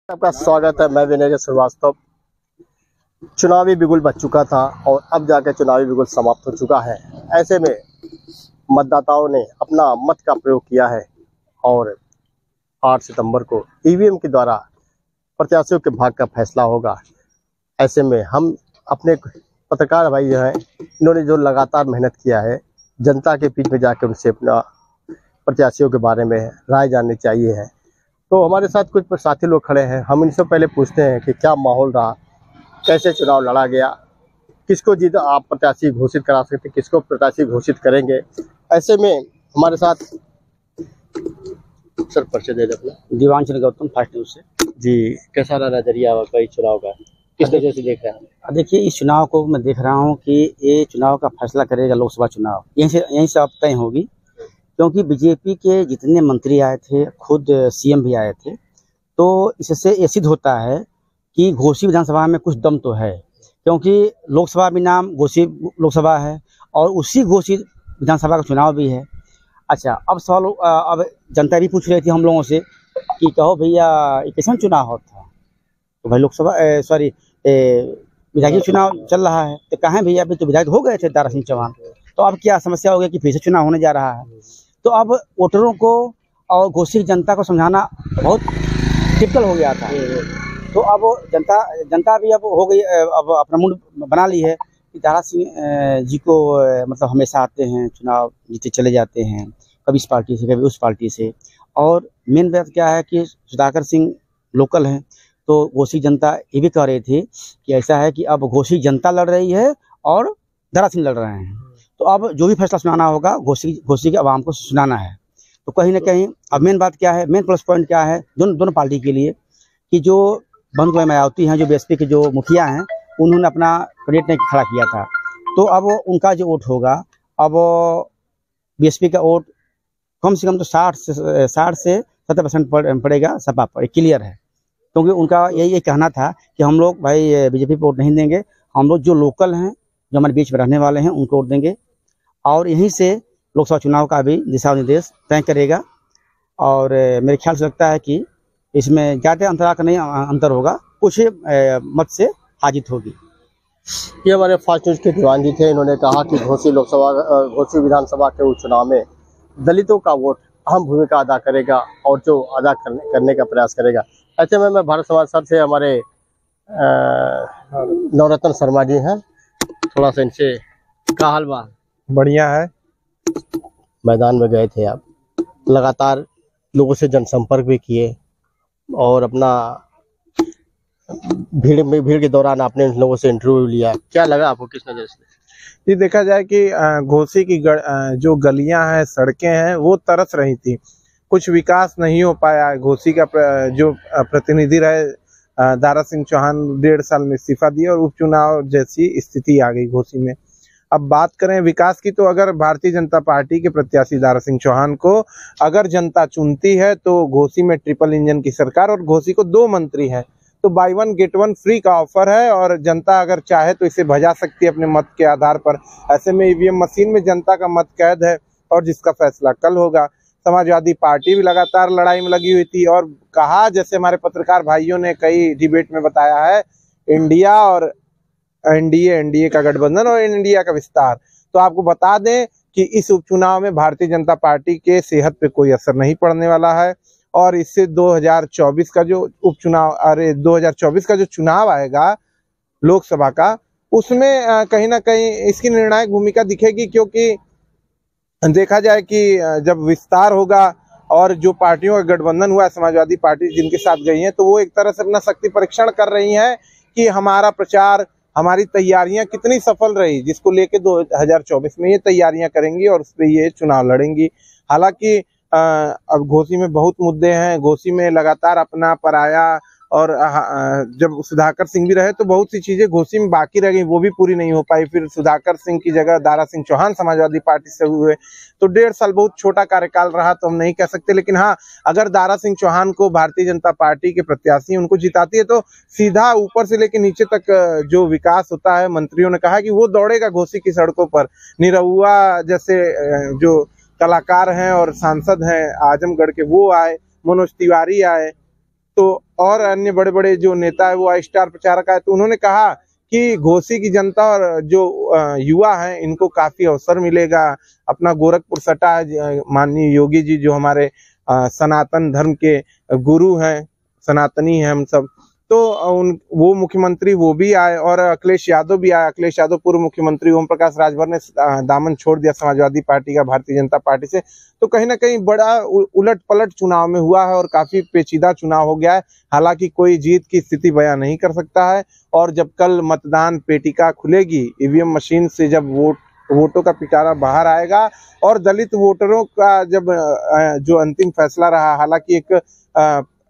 आपका स्वागत है। मैं विनय श्रीवास्तव। चुनावी बिगुल बज चुका था और अब जाकर चुनावी बिगुल समाप्त हो चुका है। ऐसे में मतदाताओं ने अपना मत का प्रयोग किया है और 8 सितंबर को ईवीएम के द्वारा प्रत्याशियों के भाग्य का फैसला होगा। ऐसे में हम अपने पत्रकार भाई जो हैं, इन्होंने जो लगातार मेहनत किया है, जनता के बीच में जाकर उनसे अपना प्रत्याशियों के बारे में राय जाननी चाहिए है। तो हमारे साथ कुछ साथी लोग खड़े हैं। हम इनसे पहले पूछते हैं कि क्या माहौल रहा, कैसे चुनाव लड़ा गया, किसको जीत आप प्रत्याशी घोषित करा सकते, किसको प्रत्याशी घोषित करेंगे। ऐसे में हमारे साथ सर परिचय दे दें। दीवानचंद गौतम, फास्ट न्यूज से। जी, कैसा रहा नजरिया आपका इस चुनाव का, किस वजह से देख रहे हैं? देखिए, इस चुनाव को मैं देख रहा हूँ कि ये चुनाव का फैसला करेगा लोकसभा चुनाव। यहीं से अब तय होगी, क्योंकि बीजेपी के जितने मंत्री आए थे, खुद सीएम भी आए थे, तो इससे ये सिद्ध होता है कि घोसी विधानसभा में कुछ दम तो है, क्योंकि लोकसभा भी नाम घोसी लोकसभा है और उसी घोसी विधानसभा का चुनाव भी है। अच्छा, अब सवाल अब जनता भी पूछ रही थी हम लोगों से कि कहो भैया ये कैसा चुनाव होता है, तो भाई लोकसभा विधायक चुनाव चल रहा है, तो कहाँ भैया अभी तो विधायक हो गए थे दारा सिंह चौहान, तो अब क्या समस्या हो गई कि फिर से चुनाव होने जा रहा है। तो अब वोटरों को और घोसी जनता को समझाना बहुत टिपिकल हो गया था। तो अब जनता भी अब हो गई, अब अपना मूड बना ली है कि दारा सिंह जी को मतलब हमेशा आते हैं, चुनाव जीते चले जाते हैं, कभी इस पार्टी से कभी उस पार्टी से। और मेन बात क्या है कि सुधाकर सिंह लोकल हैं, तो घोसी जनता ये भी कह रही थी कि ऐसा है कि अब घोसी जनता लड़ रही है और दारा सिंह लड़ रहे हैं, तो अब जो भी फैसला सुनाना होगा घोसी के आवाम को सुनाना है। तो कहीं ना कहीं अब मेन बात क्या है, मेन प्लस पॉइंट क्या है दोनों पार्टी के लिए, कि जो बंधु मायावती हैं, जो बीएसपी के जो मुखिया हैं, उन्होंने अपना कैंडिडेट नहीं खड़ा किया था, तो अब उनका जो वोट होगा, अब बीएसपी का वोट कम से कम तो 60 से 70% पड़ेगा सपा पर, क्लियर है। क्योंकि उनका यही कहना था कि हम लोग भाई बीजेपी पर वोट नहीं देंगे, हम लोग जो लोकल हैं, जो हमारे बीच में रहने वाले हैं, उनको वोट देंगे। और यहीं से लोकसभा चुनाव का भी दिशा निर्देश तय करेगा। और मेरे ख्याल से लगता है कि इसमें ज़्यादा अंतराल का नहीं अंतर होगा, कुछ मत से हाजित होगी। ये हमारे फास्ट न्यूज के दीवान जी थे। इन्होंने कहा कि घोसी विधानसभा के उपचुनाव में दलितों का वोट अहम भूमिका अदा करेगा और जो अदा करने का प्रयास करेगा। ऐसे में मैं भारत समाज सर से हमारे नवरत्न शर्मा जी हैं, थोड़ा सा इनसे क्या हाल बा? बढ़िया है। मैदान में गए थे आप, लगातार लोगों से जनसंपर्क भी किए और अपना भीड़ के दौरान आपने इन लोगों से इंटरव्यू लिया, क्या लगा आपको, किस नजर से? ये देखा जाए कि घोसी की जो गलियां हैं, सड़कें हैं, वो तरस रही थी, कुछ विकास नहीं हो पाया। घोसी का जो प्रतिनिधि रहे दारा सिंह चौहान 1.5 साल में इस्तीफा दिया और उपचुनाव जैसी स्थिति आ गई घोसी में। अब बात करें विकास की, तो अगर भारतीय जनता पार्टी के प्रत्याशी दारा सिंह चौहान को अगर जनता चुनती है, तो घोसी में ट्रिपल इंजन की सरकार और घोसी को 2 मंत्री हैं, तो बाय 1 गेट 1 फ्री का ऑफर है और जनता अगर चाहे तो इसे भजा सकती है अपने मत के आधार पर। ऐसे में ईवीएम मशीन में जनता का मत कैद है और जिसका फैसला कल होगा। समाजवादी पार्टी भी लगातार लड़ाई में लगी हुई थी और कहा, जैसे हमारे पत्रकार भाइयों ने कई डिबेट में बताया है, इंडिया और एनडीए का गठबंधन और इंडिया का विस्तार। तो आपको बता दें कि इस उपचुनाव में भारतीय जनता पार्टी के सेहत पे कोई असर नहीं पड़ने वाला है और इससे 2024 का जो उपचुनाव 2024 का जो चुनाव आएगा लोकसभा का, उसमें कहीं ना कहीं इसकी निर्णायक भूमिका दिखेगी। क्योंकि देखा जाए कि जब विस्तार होगा और जो पार्टियों का गठबंधन हुआ है, समाजवादी पार्टी जिनके साथ गई है, तो वो एक तरह से अपना शक्ति परीक्षण कर रही हैं कि हमारा प्रचार, हमारी तैयारियां कितनी सफल रही, जिसको लेके 2024 में ये तैयारियां करेंगी और उस पर ये चुनाव लड़ेंगी। हालांकि अब घोसी में बहुत मुद्दे हैं, घोसी में लगातार अपना पराया, और जब सुधाकर सिंह भी रहे तो बहुत सी चीजें घोसी में बाकी रह गई, वो भी पूरी नहीं हो पाई। फिर सुधाकर सिंह की जगह दारा सिंह चौहान समाजवादी पार्टी से हुए, तो 1.5 साल बहुत छोटा कार्यकाल रहा तो हम नहीं कह सकते। लेकिन हाँ, अगर दारा सिंह चौहान को भारतीय जनता पार्टी के प्रत्याशी उनको जिताती है, तो सीधा ऊपर से लेकर नीचे तक जो विकास होता है, मंत्रियों ने कहा कि वो दौड़ेगा घोसी की सड़कों पर। निरहुआ जैसे जो कलाकार हैं और सांसद हैं आजमगढ़ के, वो आए, मनोज तिवारी आए, तो और अन्य बड़े बड़े जो नेता है वो स्टार प्रचारक है, तो उन्होंने कहा कि घोसी की जनता और जो युवा हैं इनको काफी अवसर मिलेगा। अपना गोरखपुर सटा है, माननीय योगी जी जो हमारे सनातन धर्म के गुरु हैं, सनातनी हैं हम सब, तो वो मुख्यमंत्री वो भी आए और अखिलेश यादव भी आए। अखिलेश यादव पूर्व मुख्यमंत्री, ओम प्रकाश राजभर ने दामन छोड़ दिया समाजवादी पार्टी का भारतीय जनता पार्टी से। तो कहीं ना कहीं बड़ा उलट पलट चुनाव में हुआ है और काफी पेचीदा चुनाव हो गया है। हालांकि कोई जीत की स्थिति बयां नहीं कर सकता है, और जब कल मतदान पेटिका खुलेगी, ईवीएम मशीन से जब वोटों का पिटारा बाहर आएगा और दलित वोटरों का जब जो अंतिम फैसला रहा, हालांकि एक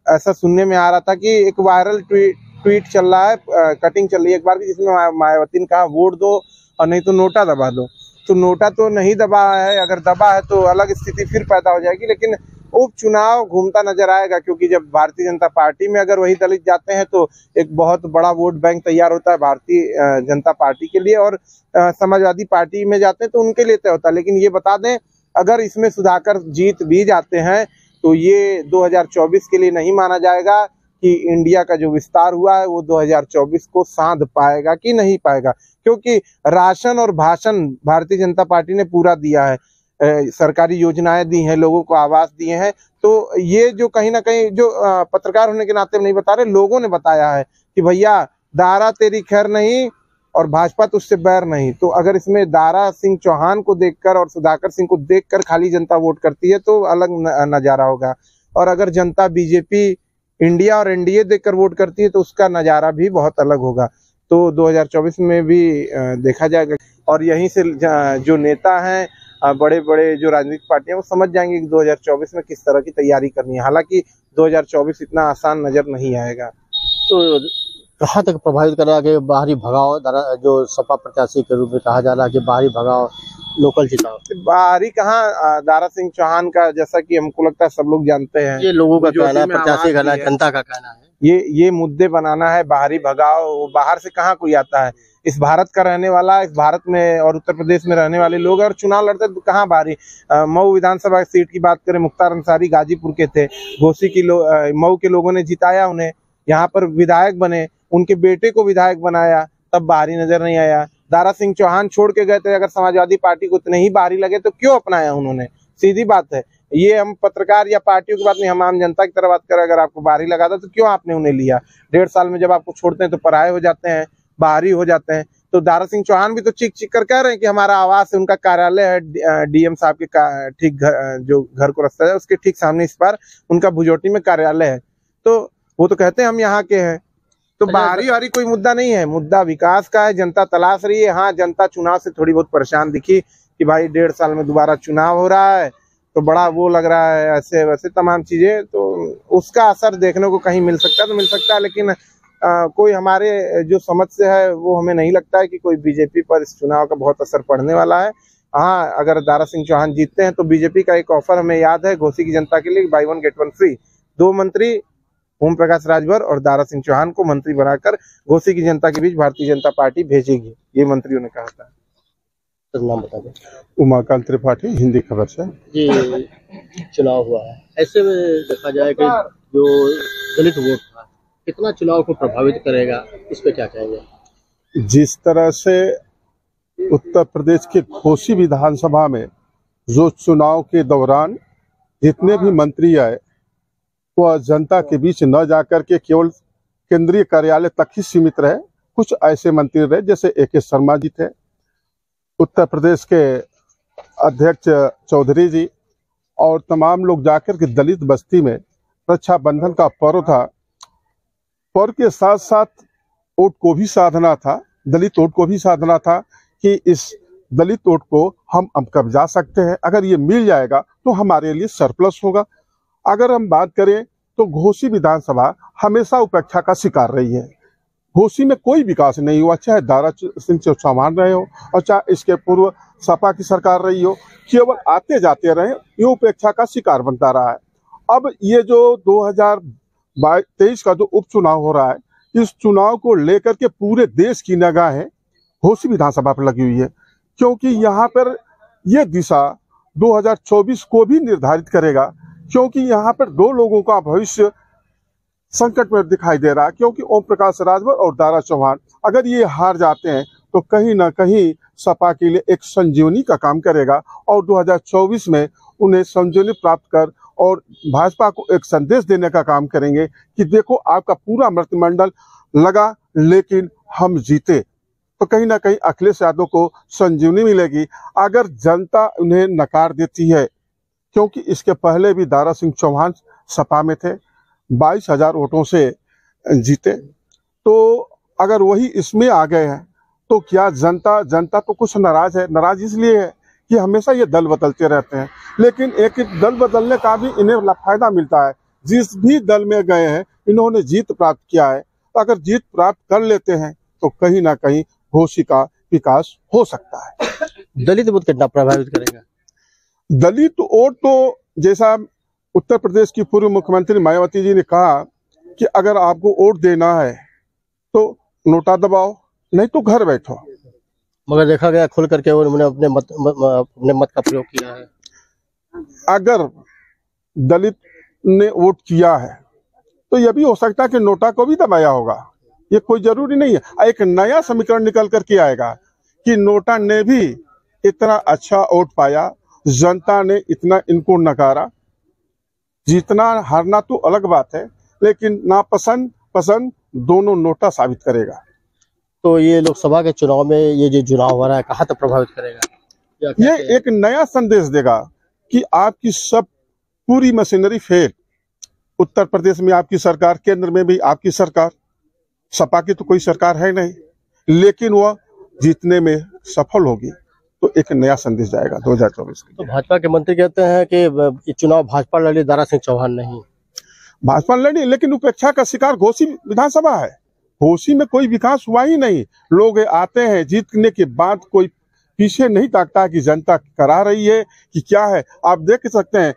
ऐसा सुनने में आ रहा था कि एक वायरल ट्वीट चल रहा है, कटिंग चल रही है एक बार की, जिसमें मायावती ने कहा वोट दो और नहीं तो नोटा दबा दो। तो नोटा तो नहीं दबा है, अगर दबा है तो अलग स्थिति फिर पैदा हो जाएगी, लेकिन उपचुनाव घूमता नजर आएगा, क्योंकि जब भारतीय जनता पार्टी में अगर वही दलित जाते हैं तो एक बहुत बड़ा वोट बैंक तैयार होता है भारतीय जनता पार्टी के लिए, और समाजवादी पार्टी में जाते हैं तो उनके लिए तय होता है। लेकिन ये बता दें, अगर इसमें सुधाकर जीत भी जाते हैं तो ये 2024 के लिए नहीं माना जाएगा कि इंडिया का जो विस्तार हुआ है वो 2024 को साध पाएगा कि नहीं पाएगा, क्योंकि राशन और भाषण भारतीय जनता पार्टी ने पूरा दिया है, सरकारी योजनाएं दी हैं, लोगों को आवास दिए हैं। तो ये जो कहीं ना कहीं जो पत्रकार होने के नाते नहीं बता रहे, लोगों ने बताया है कि भैया दारा तेरी खैर नहीं और भाजपा तुझसे बैर नहीं। तो अगर इसमें दारा सिंह चौहान को देखकर और सुधाकर सिंह को देखकर खाली जनता वोट करती है तो अलग नजारा होगा, और अगर जनता बीजेपी इंडिया और एनडीए देखकर वोट करती है तो उसका नजारा भी बहुत अलग होगा। तो 2024 में भी देखा जाएगा, और यहीं से जो नेता हैं, बड़े बड़े जो राजनीतिक पार्टियां, वो समझ जाएंगे कि 2024 में किस तरह की तैयारी करनी है। हालांकि 2024 इतना आसान नजर नहीं आएगा। तो कहाँ तक प्रभावित कर रहा है कि बाहरी भगाव, जो सपा प्रत्याशी के रूप में कहा जा रहा है कि बाहरी भगाव लोकल जिताओ? बाहरी कहाँ, दारा सिंह चौहान का, जैसा कि हमको लगता है सब लोग जानते हैं, ये लोगों का कहना है, प्रत्याशी का कहना है, जनता का कहना है, ये मुद्दे बनाना है। बाहरी भगाव, बाहर से कहाँ कोई आता है, इस भारत का रहने वाला, इस भारत में और उत्तर प्रदेश में रहने वाले लोग और चुनाव लड़ते तो कहाँ बाहरी। मऊ विधानसभा सीट की बात करें, मुख्तार अंसारी गाजीपुर के थे, घोसी की मऊ के लोगों ने जिताया उन्हें, यहाँ पर विधायक बने, उनके बेटे को विधायक बनाया, तब बाहरी नजर नहीं आया। दारा सिंह चौहान छोड़ के गए थे, अगर समाजवादी पार्टी को उतने ही बाहरी लगे तो क्यों अपनाया उन्होंने? सीधी बात है, ये हम पत्रकार या पार्टियों की बात नहीं, हम आम जनता की तरह बात करें। अगर आपको बाहरी लगा था तो क्यों आपने उन्हें लिया? 1.5 साल में जब आपको छोड़ते हैं तो पराये हो जाते हैं, बाहरी हो जाते हैं। तो दारा सिंह चौहान भी तो चीख चीख कर कह रहे हैं कि हमारा आवास है, उनका कार्यालय है डीएम साहब के ठीक जो घर को रास्ता है उसके ठीक सामने इस बार उनका भुजोटी में कार्यालय है। तो वो तो कहते हैं हम यहाँ के हैं। तो बाहरी वारी कोई मुद्दा नहीं है, मुद्दा विकास का है, जनता तलाश रही है। हाँ, जनता चुनाव से थोड़ी बहुत परेशान दिखी कि भाई 1.5 साल में दोबारा चुनाव हो रहा है तो बड़ा वो लग रहा है, ऐसे वैसे तमाम चीजें, तो उसका असर देखने को कहीं मिल सकता है तो मिल सकता है, लेकिन कोई हमारे जो समझ से है वो हमें नहीं लगता है कि कोई बीजेपी पर इस चुनाव का बहुत असर पड़ने वाला है। हाँ, अगर दारा सिंह चौहान जीतते हैं तो बीजेपी का एक ऑफर हमें याद है घोसी की जनता के लिए, by one get one free. 2 मंत्री ओम प्रकाश राजभर और दारा सिंह चौहान को मंत्री बनाकर घोसी की जनता के बीच भारतीय जनता पार्टी भेजेगी, ये मंत्रियों ने कहा था। तो नाम बता दें। उमाकांत त्रिपाठी, हिंदी खबर से। जी, चुनाव हुआ है, ऐसे में देखा जाए कि जो दलित वोट था कितना चुनाव को प्रभावित करेगा, इस पे क्या कहेंगे? जिस तरह से उत्तर प्रदेश के घोसी विधानसभा में जो चुनाव के दौरान जितने भी मंत्री आए वह जनता के बीच न जाकर के केवल केंद्रीय कार्यालय तक ही सीमित रहे। कुछ ऐसे मंत्री रहे जैसे AK शर्मा जी थे, उत्तर प्रदेश के अध्यक्ष चौधरी जी, और तमाम लोग जाकर के दलित बस्ती में, रक्षाबंधन का पर्व था, पर्व के साथ साथ वोट को भी साधना था, दलित वोट को भी साधना था कि इस दलित वोट को हम अब कब्जा सकते हैं, अगर ये मिल जाएगा तो हमारे लिए सरप्लस होगा। अगर हम बात करें तो घोसी विधानसभा हमेशा उपेक्षा का शिकार रही है। घोसी में कोई विकास नहीं हुआ, चाहे दारा सिंह चौहान रहे हो और चाहे इसके पूर्व सपा की सरकार रही हो, केवल आते जाते रहे, ये उपेक्षा का शिकार बनता रहा है। अब ये जो 2023 का जो उपचुनाव हो रहा है, इस चुनाव को लेकर के पूरे देश की निगाहें घोसी विधानसभा पर लगी हुई है, क्योंकि यहाँ पर ये दिशा 2024 को भी निर्धारित करेगा, क्योंकि यहाँ पर 2 लोगों का भविष्य संकट में दिखाई दे रहा है, क्योंकि ओम प्रकाश राजभर और दारा चौहान अगर ये हार जाते हैं तो कहीं ना कहीं सपा के लिए एक संजीवनी का काम करेगा और 2024 में उन्हें संजीवनी प्राप्त कर और भाजपा को एक संदेश देने का काम करेंगे कि देखो आपका पूरा मंत्रिमंडल लगा लेकिन हम जीते। तो कहीं ना कहीं अखिलेश यादव को संजीवनी मिलेगी अगर जनता उन्हें नकार देती है, क्योंकि इसके पहले भी दारा सिंह चौहान सपा में थे, 22,000 वोटों से जीते। तो अगर वही इसमें आ गए हैं तो क्या जनता तो कुछ नाराज है। नाराज इसलिए है कि हमेशा ये दल बदलते रहते हैं, लेकिन एक दल बदलने का भी इन्हें फायदा मिलता है। जिस भी दल में गए हैं इन्होंने जीत प्राप्त किया है, तो अगर जीत प्राप्त कर लेते हैं तो कहीं ना कहीं घोसी का विकास हो सकता है। दलित वोट कितना प्रभावित करेगा? दलित वोट तो जैसा उत्तर प्रदेश की पूर्व मुख्यमंत्री मायावती जी ने कहा कि अगर आपको वोट देना है तो नोटा दबाओ, नहीं तो घर बैठो। मगर देखा गया खुल करके उन्होंने अपने मत का प्रयोग किया है। अगर दलित ने वोट किया है तो यह भी हो सकता है कि नोटा को भी दबाया होगा, ये कोई जरूरी नहीं है। एक नया समीकरण निकल करके आएगा कि नोटा ने भी इतना अच्छा वोट पाया, जनता ने इतना इनको नकारा। जीतना हारना तो अलग बात है, लेकिन नापसंद पसंद दोनों नोटा साबित करेगा। तो ये लोकसभा के चुनाव में ये जो चुनाव हो रहा है कहाँ तक प्रभावित करेगा? ये एक नया संदेश देगा कि आपकी सब पूरी मशीनरी फेल। उत्तर प्रदेश में आपकी सरकार, केंद्र में भी आपकी सरकार, सपा की तो कोई सरकार है नहीं, लेकिन वह जीतने में सफल होगी। तो एक नया संदेश जाएगा 2024 के। तो भाजपा के मंत्री कहते हैं कि ये चुनाव भाजपा लड़ी, दारा सिंह चौहान नहीं। भाजपा लड़ी, लेकिन उपेक्षा का शिकार घोसी विधानसभा है। घोसी में कोई विकास हुआ ही नहीं। लोग आते हैं जीतने के बाद, कोई पीछे नहीं ताकता कि जनता करा रही है कि क्या है। आप देख सकते हैं,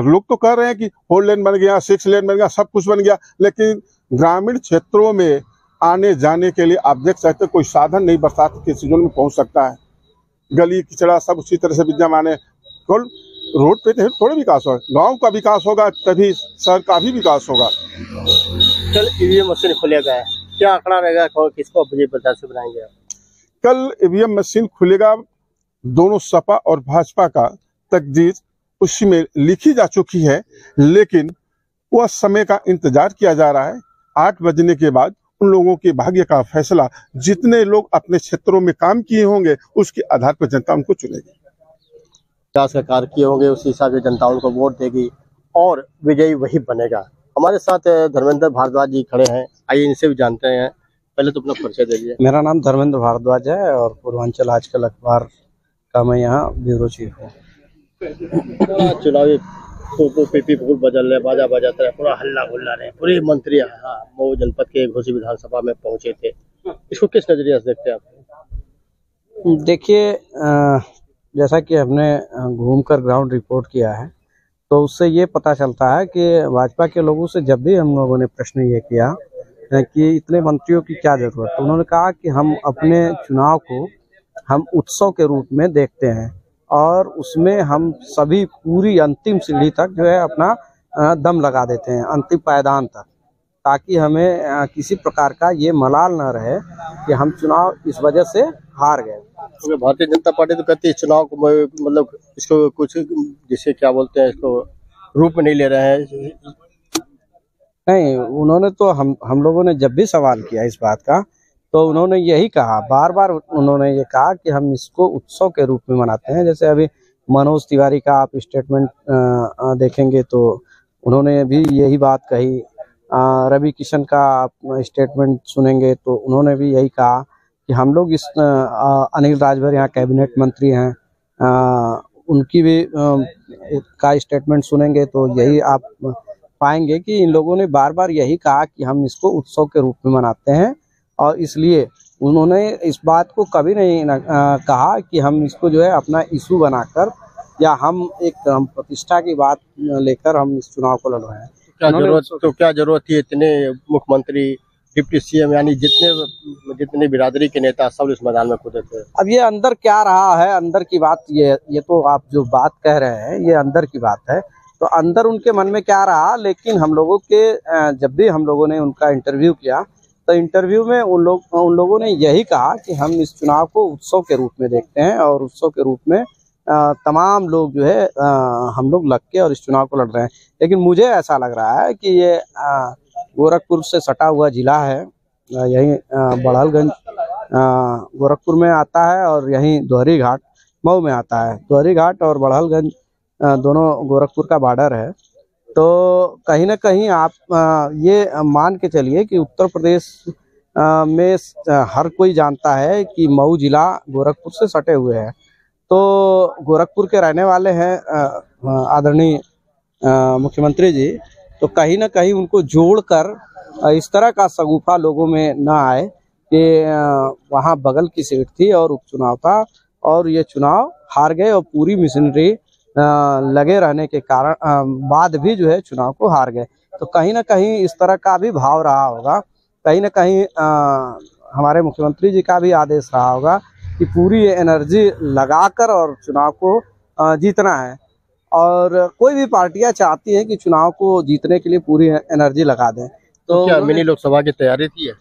लोग तो कह रहे हैं कि 4 लेन बन गया, 6 लेन बन गया, सब कुछ बन गया, लेकिन ग्रामीण क्षेत्रों में आने जाने के लिए आप देख सकते हैं कोई साधन नहीं बरसात के सीजन में पहुंच सकता है। गली किचड़ा सब उसी तरह से विद्यमान है। रोड पे तो थोड़ा विकास होगा, गांव का विकास होगा तभी शहर का भी विकास होगा। कल ईवीएम मशीन खुलेगा, क्या आंकड़ा रहेगा, किसको प्रत्याशी बनाएंगे आप? कल ईवीएम मशीन खुलेगा, दोनों सपा और भाजपा का तकदीर उसी में लिखी जा चुकी है, लेकिन वह समय का इंतजार किया जा रहा है। 8 बजने के बाद उन लोगों के भाग्य का फैसला, जितने लोग अपने क्षेत्रों में काम किए होंगे उसके आधार पर जनता उनको चुनेगी। विकास का कार्य किए होंगे उसी हिसाब से जनता उनको वोट देगी और विजयी वही बनेगा। हमारे साथ धर्मेंद्र भारद्वाज जी खड़े हैं, आइए इनसे भी जानते हैं। पहले तो अपना परिचय दे दीजिए। मेरा नाम धर्मेंद्र भारद्वाज है और पूर्वांचल आजकल अखबार का मैं यहाँ ब्यूरो चीफ हूँ। चुनावी पीपी फूल बजल रहे, बाजा बजाते रहे, पूरा हल्ला गुल्ला रहे, पूरे मंत्री मऊ जनपद के घोसी विधानसभा में पहुंचे थे। इसको किस नजरिए से देखते हैं आप? देखिए, जैसा कि हमने घूमकर ग्राउंड रिपोर्ट किया है तो उससे ये पता चलता है कि भाजपा के लोगों से जब भी हम लोगों ने प्रश्न ये किया कि इतने मंत्रियों की क्या जरूरत, तो उन्होंने कहा कि हम अपने चुनाव को हम उत्सव के रूप में देखते हैं और उसमें हम सभी पूरी अंतिम सीढ़ी तक जो है अपना दम लगा देते हैं, अंतिम पायदान तक, ताकि हमें किसी प्रकार का ये मलाल न रहे कि हम चुनाव इस वजह से हार गए। तो भारतीय जनता पार्टी तो कहती है चुनाव को मतलब इसको कुछ जिसे क्या बोलते हैं, इसको रूप में नहीं ले रहे हैं। नहीं, उन्होंने तो हम लोगों ने जब भी सवाल किया इस बात का तो उन्होंने यही कहा, बार बार उन्होंने ये कहा कि हम इसको उत्सव के रूप में मनाते हैं। जैसे अभी मनोज तिवारी का आप स्टेटमेंट देखेंगे तो उन्होंने भी यही बात कही। रवि किशन का आप स्टेटमेंट सुनेंगे तो उन्होंने भी यही कहा कि हम लोग इस अनिल राजभर यहाँ कैबिनेट मंत्री हैं, उनकी भी का स्टेटमेंट सुनेंगे तो यही आप पाएंगे कि इन लोगों ने बार बार यही कहा कि हम इसको उत्सव के रूप में मनाते हैं और इसलिए उन्होंने इस बात को कभी नहीं कहा कि हम इसको जो है अपना इशू बनाकर या हम एक प्रतिष्ठा की बात लेकर हम इस चुनाव को लड़वाएं। क्या जरूरत थी इतने मुख्यमंत्री, डिप्टी सीएम यानी जितने बिरादरी के नेता सब इस मैदान में कूदे थे? अब ये अंदर क्या रहा है, अंदर की बात ये तो आप जो बात कह रहे हैं ये अंदर की बात है, तो अंदर उनके मन में क्या रहा, लेकिन हम लोगों के जब भी हम लोगों ने उनका इंटरव्यू किया तो इंटरव्यू में उन लोगों ने यही कहा कि हम इस चुनाव को उत्सव के रूप में देखते हैं और उत्सव के रूप में तमाम लोग जो है हम लोग लग के और इस चुनाव को लड़ रहे हैं। लेकिन मुझे ऐसा लग रहा है कि ये गोरखपुर से सटा हुआ जिला है, यहीं बड़हलगंज गोरखपुर में आता है और यहीं दोहरी घाट मऊ में आता है। दोहरी घाट और बड़हलगंज दोनों गोरखपुर का बॉर्डर है। तो कहीं ना कहीं आप ये मान के चलिए कि उत्तर प्रदेश में हर कोई जानता है कि मऊ जिला गोरखपुर से सटे हुए है। तो गोरखपुर के रहने वाले हैं आदरणीय मुख्यमंत्री जी, तो कहीं ना कहीं उनको जोड़कर इस तरह का शगुफा लोगों में न आए कि वहाँ बगल की सीट थी और उपचुनाव था और ये चुनाव हार गए और पूरी मशीनरी लगे रहने के कारण बाद भी जो है चुनाव को हार गए। तो कहीं ना कहीं इस तरह का भी भाव रहा होगा, कहीं ना कहीं हमारे मुख्यमंत्री जी का भी आदेश रहा होगा कि पूरी एनर्जी लगाकर और चुनाव को जीतना है। और कोई भी पार्टियां चाहती हैं कि चुनाव को जीतने के लिए पूरी एनर्जी लगा दें। तो क्या मिनी लोकसभा की तैयारी थी?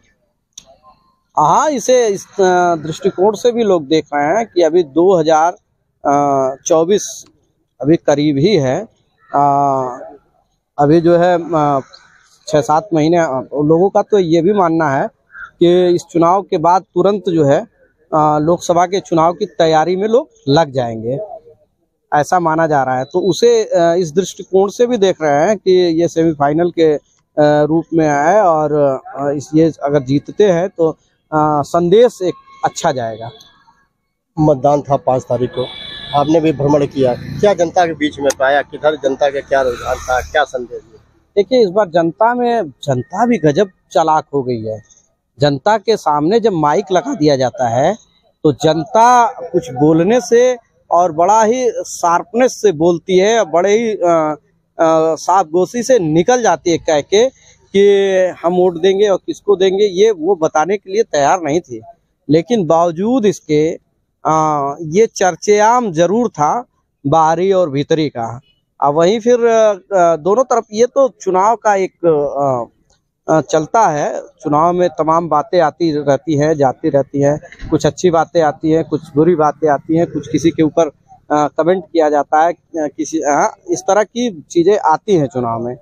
हाँ, इसे इस दृष्टिकोण से भी लोग देख रहे हैं कि अभी 2024 अभी करीब ही है। अभी जो है 6-7 महीने लोगों का तो ये भी मानना है कि इस चुनाव के बाद तुरंत जो है लोकसभा के चुनाव की तैयारी में लोग लग जाएंगे, ऐसा माना जा रहा है। तो उसे इस दृष्टिकोण से भी देख रहे हैं कि ये सेमीफाइनल के रूप में आए और ये अगर जीतते हैं तो संदेश एक अच्छा जाएगा। मतदान था 5 तारीख को, आपने भी भ्रमण किया, क्या जनता के बीच में पाया, किधर जनता का क्या रुझान था, क्या संदेश दिया? देखिए, इस बार जनता भी गजब चालाक हो गई है। जनता के सामने जब माइक लगा दिया जाता है तो जनता कुछ बोलने से और बड़ा ही शार्पनेस से बोलती है, बड़े ही साफगोशी से निकल जाती है कह के कि हम वोट देंगे और किसको देंगे, ये वो बताने के लिए तैयार नहीं थी। लेकिन बावजूद इसके ये चर्चेआम जरूर था बाहरी और भीतरी का। अब वहीं फिर दोनों तरफ ये तो चुनाव का एक चलता है। चुनाव में तमाम बातें आती रहती हैं, जाती रहती हैं, कुछ अच्छी बातें आती हैं, कुछ बुरी बातें आती हैं, कुछ किसी के ऊपर कमेंट किया जाता है, किसी इस तरह की चीजें आती हैं चुनाव में।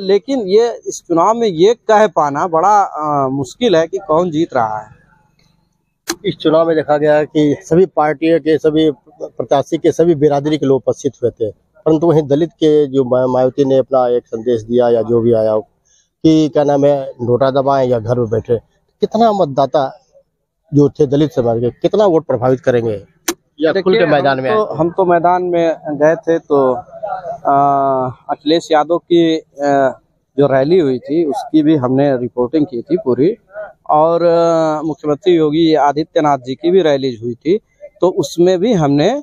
लेकिन ये इस चुनाव में ये कह पाना बड़ा मुश्किल है कि कौन जीत रहा है। इस चुनाव में देखा गया कि सभी पार्टियों के, सभी प्रत्याशी के, सभी बिरादरी के लोग उपस्थित हुए थे, परंतु वहीं दलित के जो मायावती ने अपना एक संदेश दिया या जो भी आया कि क्या नाम है, नोटा दबाएं या घर में बैठे। कितना मतदाता जो थे दलित समाज के, कितना वोट प्रभावित करेंगे या खुल के मैदान में? हम तो मैदान में गए थे तो अखिलेश यादव की जो रैली हुई थी उसकी भी हमने रिपोर्टिंग की थी पूरी, और मुख्यमंत्री योगी आदित्यनाथ जी की भी रैली हुई थी तो उसमें भी हमने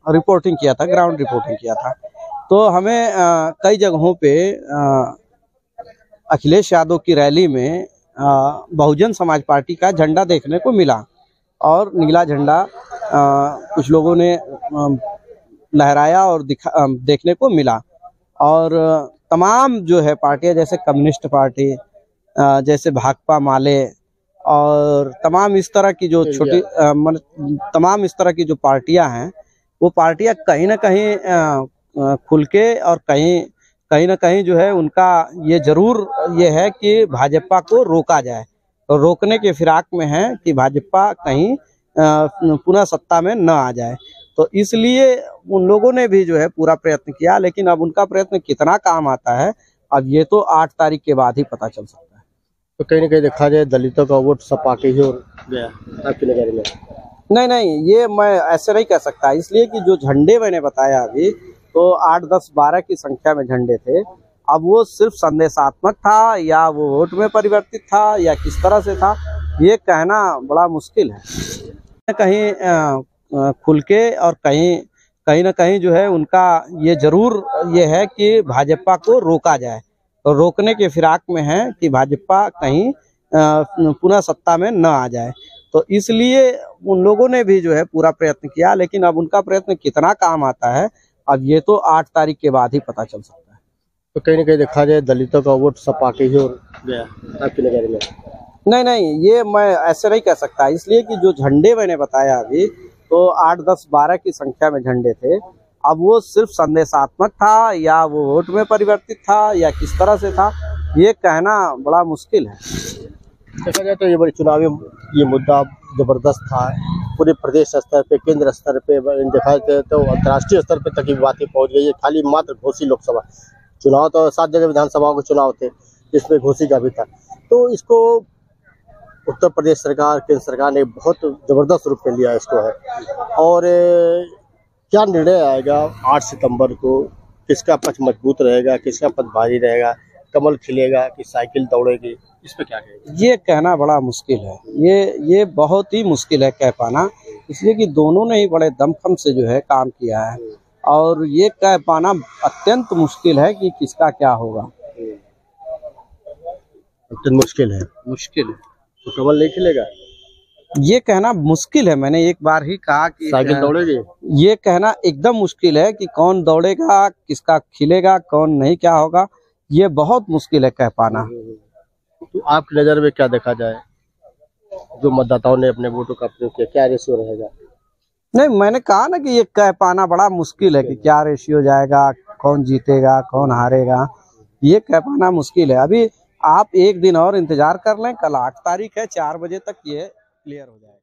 रिपोर्टिंग किया था, ग्राउंड रिपोर्टिंग किया था। तो हमें कई जगहों पे अखिलेश यादव की रैली में बहुजन समाज पार्टी का झंडा देखने को मिला और नीला झंडा कुछ लोगों ने लहराया और देखने को मिला। और तमाम जो है पार्टियां, जैसे कम्युनिस्ट पार्टी, जैसे भाकपा माले और तमाम इस तरह की जो छोटी तमाम इस तरह की जो पार्टियां हैं, वो पार्टियां कहीं ना कहीं खुल के और कहीं ना कहीं जो है उनका ये जरूर ये है कि भाजपा को रोका जाए, और रोकने के फिराक में है कि भाजपा कहीं पुनः सत्ता में न आ जाए। तो इसलिए उन लोगों ने भी जो है पूरा प्रयत्न किया, लेकिन अब उनका प्रयत्न कितना काम आता है अब ये तो 8 तारीख के बाद ही पता चल सकता है। तो कहीं ना कहीं देखा जाए दलितों का वोट सपा के ही और गया आपकी नजर में? नहीं, ये मैं ऐसे नहीं कह सकता, इसलिए कि जो झंडे मैंने बताया अभी तो 8, 10, 12 की संख्या में झंडे थे। अब वो सिर्फ संदेशात्मक था या वो वोट में परिवर्तित था या किस तरह से था, ये कहना बड़ा मुश्किल है। कहीं खुल के और कहीं ना कहीं जो है उनका ये जरूर ये है कि भाजपा को रोका जाए, और रोकने के फिराक में है कि भाजपा कहीं पुनः सत्ता में न आ जाए। तो इसलिए उन लोगों ने भी जो है पूरा प्रयत्न किया, लेकिन अब उनका प्रयत्न कितना काम आता है अब ये तो 8 तारीख के बाद ही पता चल सकता है। तो कहीं ना कहीं देखा जाए दलितों का वोट सपा के ही और गया आपकी नजर में? नहीं, ये मैं ऐसे नहीं कह सकता, इसलिए कि जो झंडे मैंने बताया अभी, तो 8, 10, 12 की संख्या में झंडे थे। अब वो सिर्फ संदेशात्मक था या वो वोट में परिवर्तित था या किस तरह से था, ये कहना बड़ा मुश्किल है। देखा जाए तो ये बड़ी चुनावी ये मुद्दा जबरदस्त था, पूरे प्रदेश स्तर पे, केंद्र स्तर पे, देखा जाए तो अंतर्राष्ट्रीय स्तर पे तक ये बातें पहुंच गई है। खाली मात्र घोसी लोकसभा चुनाव, तो 7 जगह विधानसभाओं के चुनाव थे, जिसमें घोसी का भी था। तो इसको उत्तर प्रदेश सरकार, केंद्र सरकार ने बहुत जबरदस्त रूप में लिया इसको है। और क्या निर्णय आएगा 8 सितंबर को, किसका पक्ष मजबूत रहेगा, किसका पक्ष भारी रहेगा, कमल खिलेगा कि साइकिल दौड़ेगी, इस पे क्या कहेगा? ये कहना बड़ा मुश्किल है, ये बहुत ही मुश्किल है कह पाना, इसलिए कि दोनों ने ही बड़े दमखम से जो है काम किया है, और ये कह पाना अत्यंत मुश्किल है कि किसका क्या होगा। अत्यंत मुश्किल है। तो कमल नहीं खिलेगा, ये कहना मुश्किल है। मैंने एक बार ही कहा कि साइकिल दौड़ेगी, ये कहना एकदम मुश्किल है कि कौन दौड़ेगा, किसका खिलेगा, कौन नहीं, क्या होगा, ये बहुत मुश्किल है कह पाना। तो आपकी नज़र में क्या देखा जाए, जो मतदाताओं ने अपने वोटों का प्रयोग किया, क्या रेशियो रहेगा? नहीं, मैंने कहा ना कि ये कह पाना बड़ा मुश्किल है कि क्या रेशियो जाएगा, कौन जीतेगा, कौन हारेगा, ये कह पाना मुश्किल है। अभी आप एक दिन और इंतजार कर लें, कल 8 तारीख है, 4 बजे तक ये क्लियर हो जाएगा।